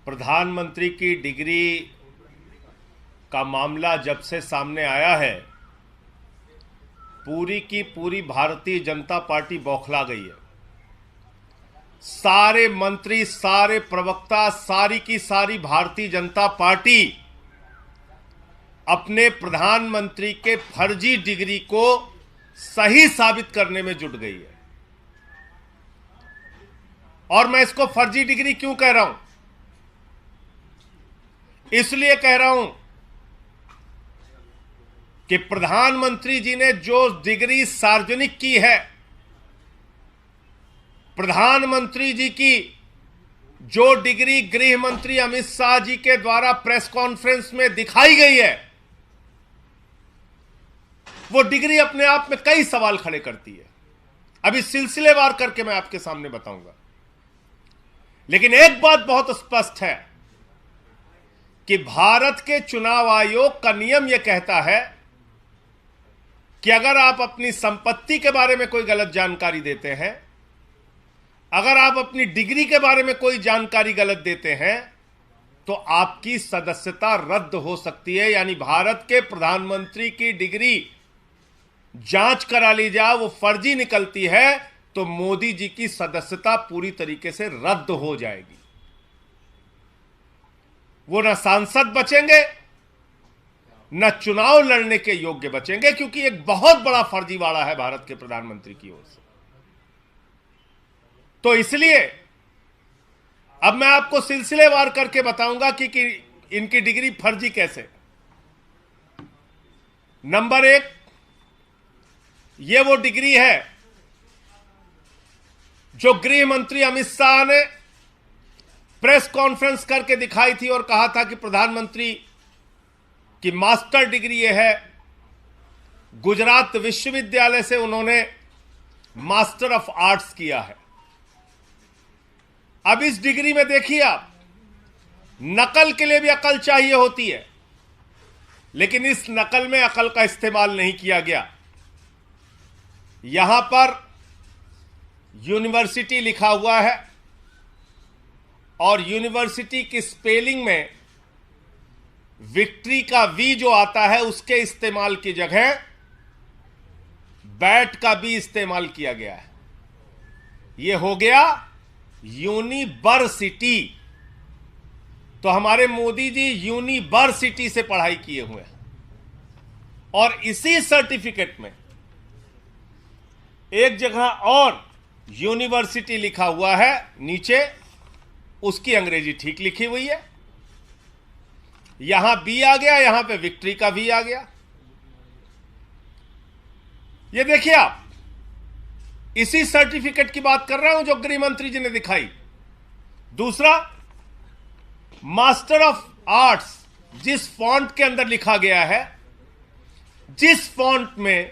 प्रधानमंत्री की डिग्री का मामला जब से सामने आया है, पूरी की पूरी भारतीय जनता पार्टी बौखला गई है। सारे मंत्री, सारे प्रवक्ता, सारी की सारी भारतीय जनता पार्टी अपने प्रधानमंत्री के फर्जी डिग्री को सही साबित करने में जुट गई है। और मैं इसको फर्जी डिग्री क्यों कह रहा हूं? इसलिए कह रहा हूं कि प्रधानमंत्री जी ने जो डिग्री सार्वजनिक की है, प्रधानमंत्री जी की जो डिग्री गृह मंत्री अमित शाह जी के द्वारा प्रेस कॉन्फ्रेंस में दिखाई गई है, वो डिग्री अपने आप में कई सवाल खड़े करती है। अभी सिलसिलेवार करके मैं आपके सामने बताऊंगा। लेकिन एक बात बहुत स्पष्ट है कि भारत के चुनाव आयोग का नियम यह कहता है कि अगर आप अपनी संपत्ति के बारे में कोई गलत जानकारी देते हैं, अगर आप अपनी डिग्री के बारे में कोई जानकारी गलत देते हैं, तो आपकी सदस्यता रद्द हो सकती है। यानी भारत के प्रधानमंत्री की डिग्री जांच करा ली जाए, वो फर्जी निकलती है, तो मोदी जी की सदस्यता पूरी तरीके से रद्द हो जाएगी। वो न सांसद बचेंगे, न चुनाव लड़ने के योग्य बचेंगे, क्योंकि एक बहुत बड़ा फर्जीवाड़ा है भारत के प्रधानमंत्री की ओर से। तो इसलिए अब मैं आपको सिलसिलेवार करके बताऊंगा कि इनकी डिग्री फर्जी कैसे। नंबर एक, यह वो डिग्री है जो गृह मंत्री अमित शाह ने प्रेस कॉन्फ्रेंस करके दिखाई थी और कहा था कि प्रधानमंत्री की मास्टर डिग्री यह है। गुजरात विश्वविद्यालय से उन्होंने मास्टर ऑफ आर्ट्स किया है। अब इस डिग्री में देखिए आप, नकल के लिए भी अकल चाहिए होती है, लेकिन इस नकल में अकल का इस्तेमाल नहीं किया गया। यहां पर यूनिवर्सिटी लिखा हुआ है और यूनिवर्सिटी की स्पेलिंग में विक्ट्री का वी जो आता है, उसके इस्तेमाल की जगह बैट का भी इस्तेमाल किया गया है। यह हो गया यूनिवर्सिटी। तो हमारे मोदी जी यूनिवर्सिटी से पढ़ाई किए हुए हैं और इसी सर्टिफिकेट में एक जगह और यूनिवर्सिटी लिखा हुआ है, नीचे उसकी अंग्रेजी ठीक लिखी हुई है। यहां बी आ गया, यहां पे विक्ट्री का वी आ गया। ये देखिए आप, इसी सर्टिफिकेट की बात कर रहा हूं जो गृह मंत्री जी ने दिखाई। दूसरा, मास्टर ऑफ आर्ट्स जिस फॉन्ट के अंदर लिखा गया है, जिस फॉन्ट में,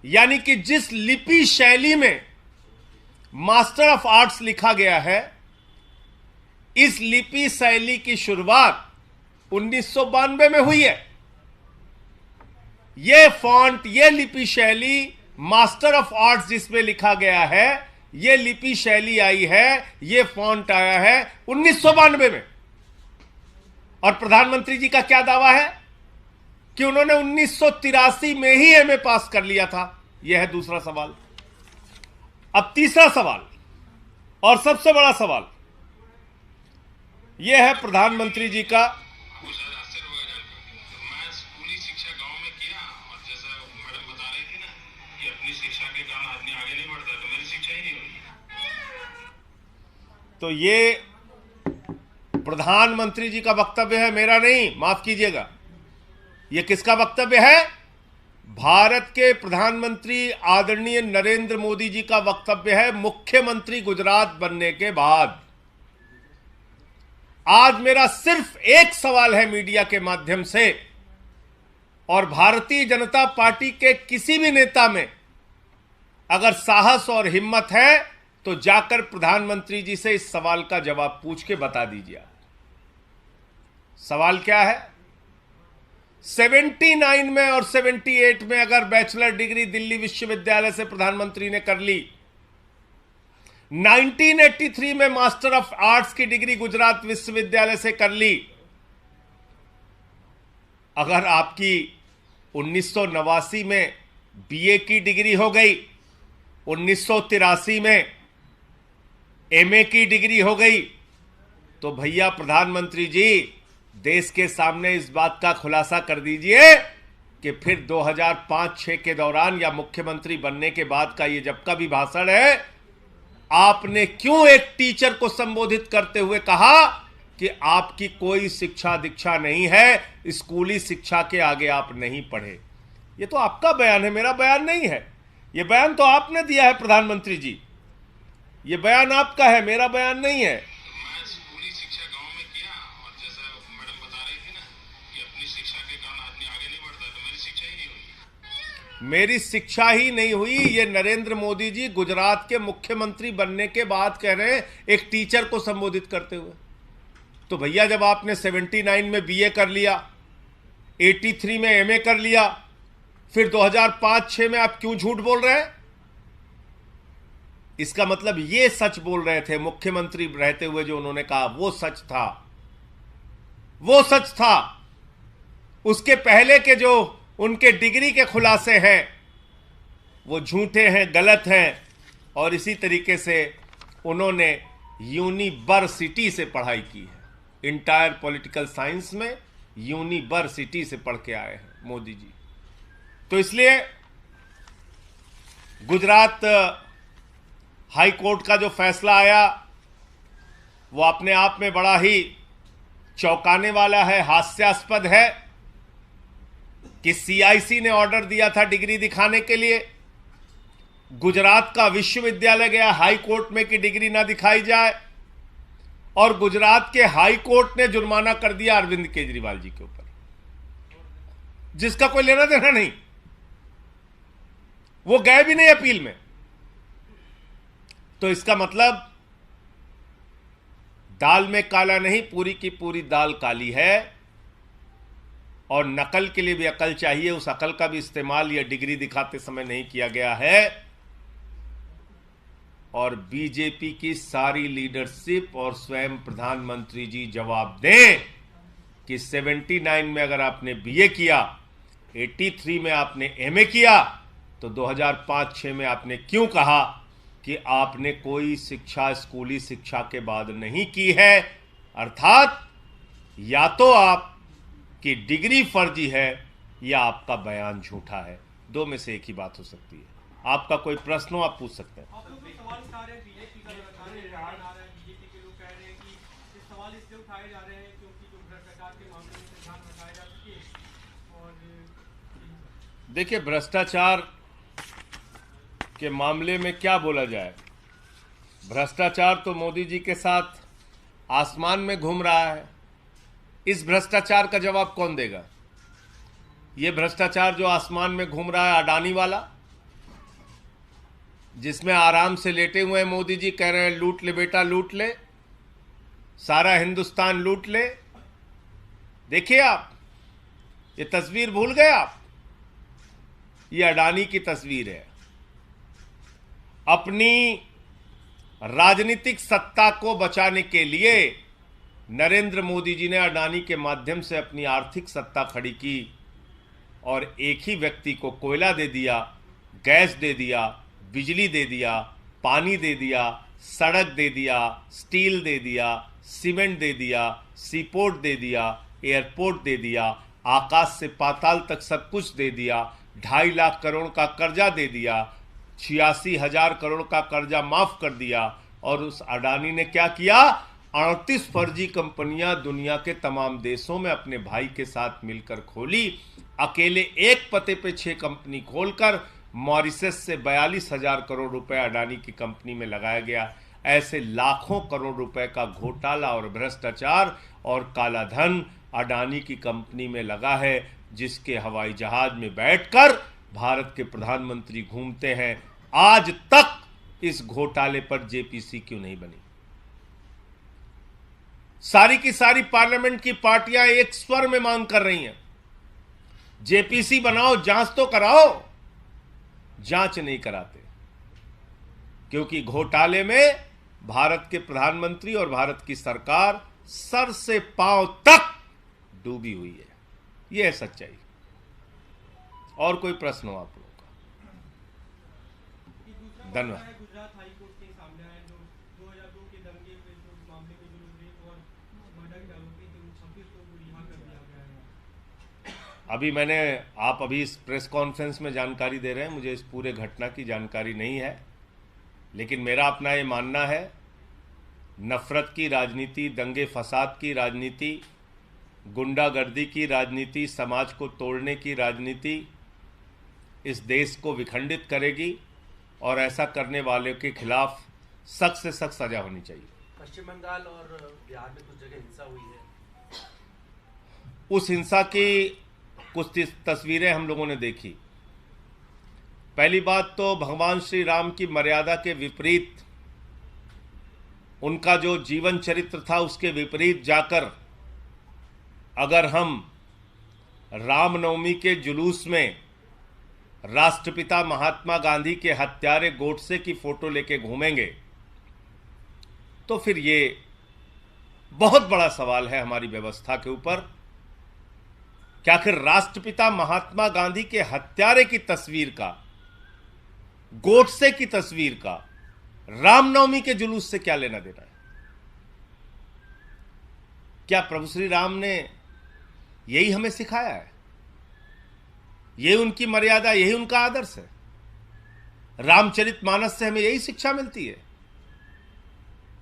यानी कि जिस लिपि शैली में मास्टर ऑफ आर्ट्स लिखा गया है, इस लिपि शैली की शुरुआत 1992 में हुई है। यह फॉन्ट, यह लिपि शैली, मास्टर ऑफ आर्ट्स जिसमें लिखा गया है, यह लिपि शैली आई है, यह फॉन्ट आया है 1992 में। और प्रधानमंत्री जी का क्या दावा है कि उन्होंने 1983 में ही एमए पास कर लिया था। यह है दूसरा सवाल। अब तीसरा सवाल और सबसे बड़ा सवाल यह है प्रधानमंत्री जी का। तो ये प्रधानमंत्री जी का वक्तव्य है, मेरा नहीं, माफ कीजिएगा। यह किसका वक्तव्य है? भारत के प्रधानमंत्री आदरणीय नरेंद्र मोदी जी का वक्तव्य है, मुख्यमंत्री गुजरात बनने के बाद। आज मेरा सिर्फ एक सवाल है मीडिया के माध्यम से, और भारतीय जनता पार्टी के किसी भी नेता में अगर साहस और हिम्मत है तो जाकर प्रधानमंत्री जी से इस सवाल का जवाब पूछ के बता दीजिए। सवाल क्या है? 79 में और 78 में अगर बैचलर डिग्री दिल्ली विश्वविद्यालय से प्रधानमंत्री ने कर ली, 1983 में मास्टर ऑफ आर्ट्स की डिग्री गुजरात विश्वविद्यालय से कर ली। अगर आपकी 1989 में बीए की डिग्री हो गई, 1983 में एमए की डिग्री हो गई, तो भैया प्रधानमंत्री जी देश के सामने इस बात का खुलासा कर दीजिए कि फिर 2005-6 के दौरान या मुख्यमंत्री बनने के बाद का ये जब का भी भाषण है, आपने क्यों एक टीचर को संबोधित करते हुए कहा कि आपकी कोई शिक्षा दीक्षा नहीं है, स्कूली शिक्षा के आगे आप नहीं पढ़े। ये तो आपका बयान है, मेरा बयान नहीं है। ये बयान तो आपने दिया है प्रधानमंत्री जी, ये बयान आपका है, मेरा बयान नहीं है। मैं स्कूली शिक्षा गांव में किया, और जैसा मैडम बता रही थी ना कि अपनी शिक्षा के कारण आदमी आगे नहीं बढ़ता, तो मेरी शिक्षा ही नहीं हुई। मेरी शिक्षा ही नहीं हुई, ये नरेंद्र मोदी जी गुजरात के मुख्यमंत्री बनने के बाद कह रहे हैं एक टीचर को संबोधित करते हुए। तो भैया जब आपने 79 में बीए कर लिया, 83 में एमए कर लिया, फिर 2005-6 में आप क्यों झूठ बोल रहे हैं? इसका मतलब ये सच बोल रहे थे मुख्यमंत्री रहते हुए, जो उन्होंने कहा वो सच था, वो सच था। उसके पहले के जो उनके डिग्री के खुलासे हैं वो झूठे हैं, गलत हैं। और इसी तरीके से उन्होंने यूनिवर्सिटी से पढ़ाई की है, इंटायर पॉलिटिकल साइंस में यूनिवर्सिटी से पढ़ के आए हैं मोदी जी। तो इसलिए गुजरात हाई कोर्ट का जो फैसला आया वो अपने आप में बड़ा ही चौंकाने वाला है, हास्यास्पद है कि सीआईसी ने ऑर्डर दिया था डिग्री दिखाने के लिए, गुजरात का विश्वविद्यालय गया हाई कोर्ट में कि डिग्री ना दिखाई जाए, और गुजरात के हाई कोर्ट ने जुर्माना कर दिया अरविंद केजरीवाल जी के ऊपर, जिसका कोई लेना देना नहीं। वो गए भी नहीं अपील में। तो इसका मतलब दाल में काला नहीं, पूरी की पूरी दाल काली है। और नकल के लिए भी अकल चाहिए, उस अकल का भी इस्तेमाल यह डिग्री दिखाते समय नहीं किया गया है। और बीजेपी की सारी लीडरशिप और स्वयं प्रधानमंत्री जी जवाब दें कि 79 में अगर आपने बीए किया, 83 में आपने एमए किया, तो 2005-6 में आपने क्यों कहा कि आपने कोई शिक्षा स्कूली शिक्षा के बाद नहीं की है? अर्थात या तो आपकी डिग्री फर्जी है या आपका बयान झूठा है, दो में से एक ही बात हो सकती है। आपका कोई प्रश्न हो आप पूछ सकते हैं। आप लोग सवाल उठा रहे हैं, बीजेपी का बता रहे हैं, बीजेपी के लोग कह रहे हैं कि ये सवाल इसलिए उठाए जा रहे हैं क्योंकि जो भ्रष्टाचार के मामले में ध्यान रखाया जा सके। और देखिए, भ्रष्टाचार के मामले में क्या बोला जाए? भ्रष्टाचार तो मोदी जी के साथ आसमान में घूम रहा है। इस भ्रष्टाचार का जवाब कौन देगा? ये भ्रष्टाचार जो आसमान में घूम रहा है, अडानी वाला, जिसमें आराम से लेटे हुए हैं मोदी जी, कह रहे हैं लूट ले बेटा लूट ले, सारा हिंदुस्तान लूट ले। देखिए आप, ये तस्वीर भूल गए आप? ये अडानी की तस्वीर है। अपनी राजनीतिक सत्ता को बचाने के लिए नरेंद्र मोदी जी ने अडानी के माध्यम से अपनी आर्थिक सत्ता खड़ी की और एक ही व्यक्ति को कोयला दे दिया, गैस दे दिया, बिजली दे दिया, पानी दे दिया, सड़क दे दिया, स्टील दे दिया, सीमेंट दे दिया, सीपोर्ट दे दिया, एयरपोर्ट दे दिया, आकाश से पाताल तक सब कुछ दे दिया, 2.5 लाख करोड़ का कर्जा दे दिया, 86,000 करोड़ का कर्जा माफ कर दिया। और उस अडानी ने क्या किया? 38 फर्जी कंपनियां दुनिया के तमाम देशों में अपने भाई के साथ मिलकर खोली। अकेले एक पते पे 6 कंपनी खोलकर मॉरिशस से 42,000 करोड़ रुपए अडानी की कंपनी में लगाया गया। ऐसे लाखों करोड़ रुपए का घोटाला और भ्रष्टाचार और काला धन अडानी की कंपनी में लगा है, जिसके हवाई जहाज में बैठकर भारत के प्रधानमंत्री घूमते हैं। आज तक इस घोटाले पर जेपीसी क्यों नहीं बनी? सारी की सारी पार्लियामेंट की पार्टियां एक स्वर में मांग कर रही हैं, जेपीसी बनाओ, जांच तो कराओ। जांच नहीं कराते, क्योंकि घोटाले में भारत के प्रधानमंत्री और भारत की सरकार सर से पांव तक डूबी हुई है। यह है सच्चाई। और कोई प्रश्न हो आप लोगों का? धन्यवाद। गुजरात हाई कोर्ट के सामने आया जो 2002 के दंगे में जो मामले में जो रेप और मर्डर के आरोपी थे उन 26 लोगों को रिहा कर दिया गया है। आप अभी इस प्रेस कॉन्फ्रेंस में जानकारी दे रहे हैं, मुझे इस पूरे घटना की जानकारी नहीं है, लेकिन मेरा अपना ये मानना है, नफरत की राजनीति, दंगे फसाद की राजनीति, गुंडागर्दी की राजनीति, समाज को तोड़ने की राजनीति इस देश को विखंडित करेगी और ऐसा करने वाले के खिलाफ सख्त से सख्त सजा होनी चाहिए। पश्चिम बंगाल और बिहार में कुछ जगह हिंसा हुई है। उस हिंसा की कुछ तस्वीरें हम लोगों ने देखी। पहली बात तो भगवान श्री राम की मर्यादा के विपरीत, उनका जो जीवन चरित्र था उसके विपरीत जाकर अगर हम रामनवमी के जुलूस में राष्ट्रपिता महात्मा गांधी के हत्यारे गोडसे की फोटो लेके घूमेंगे तो फिर ये बहुत बड़ा सवाल है हमारी व्यवस्था के ऊपर कि आखिर राष्ट्रपिता महात्मा गांधी के हत्यारे की तस्वीर का, गोडसे की तस्वीर का रामनवमी के जुलूस से क्या लेना देना है? क्या प्रभु श्री राम ने यही हमें सिखाया है? यही उनकी मर्यादा, यही उनका आदर्श है? रामचरितमानस से हमें यही शिक्षा मिलती है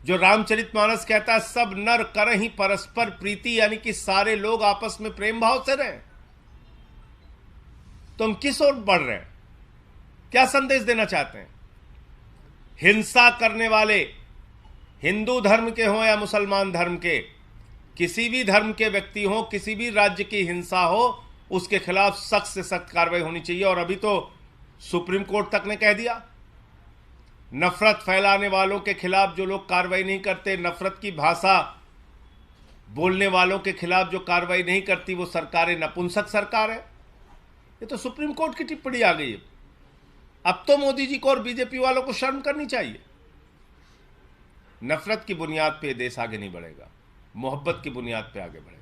जो रामचरितमानस कहता है सब नर करहि परस्पर प्रीति, यानी कि सारे लोग आपस में प्रेम भाव से रहें। तो हम किस ओर बढ़ रहे हैं? क्या संदेश देना चाहते हैं? हिंसा करने वाले हिंदू धर्म के हों या मुसलमान धर्म के, किसी भी धर्म के व्यक्ति हों, किसी भी राज्य की हिंसा हो, उसके खिलाफ सख्त से सख्त कार्रवाई होनी चाहिए। और अभी तो सुप्रीम कोर्ट तक ने कह दिया, नफरत फैलाने वालों के खिलाफ जो लोग कार्रवाई नहीं करते, नफरत की भाषा बोलने वालों के खिलाफ जो कार्रवाई नहीं करती, वो सरकारें नपुंसक सरकार है। ये तो सुप्रीम कोर्ट की टिप्पणी आ गई है। अब तो मोदी जी को और बीजेपी वालों को शर्म करनी चाहिए। नफरत की बुनियाद पे देश आगे नहीं बढ़ेगा, मोहब्बत की बुनियाद पे आगे बढ़ेगा।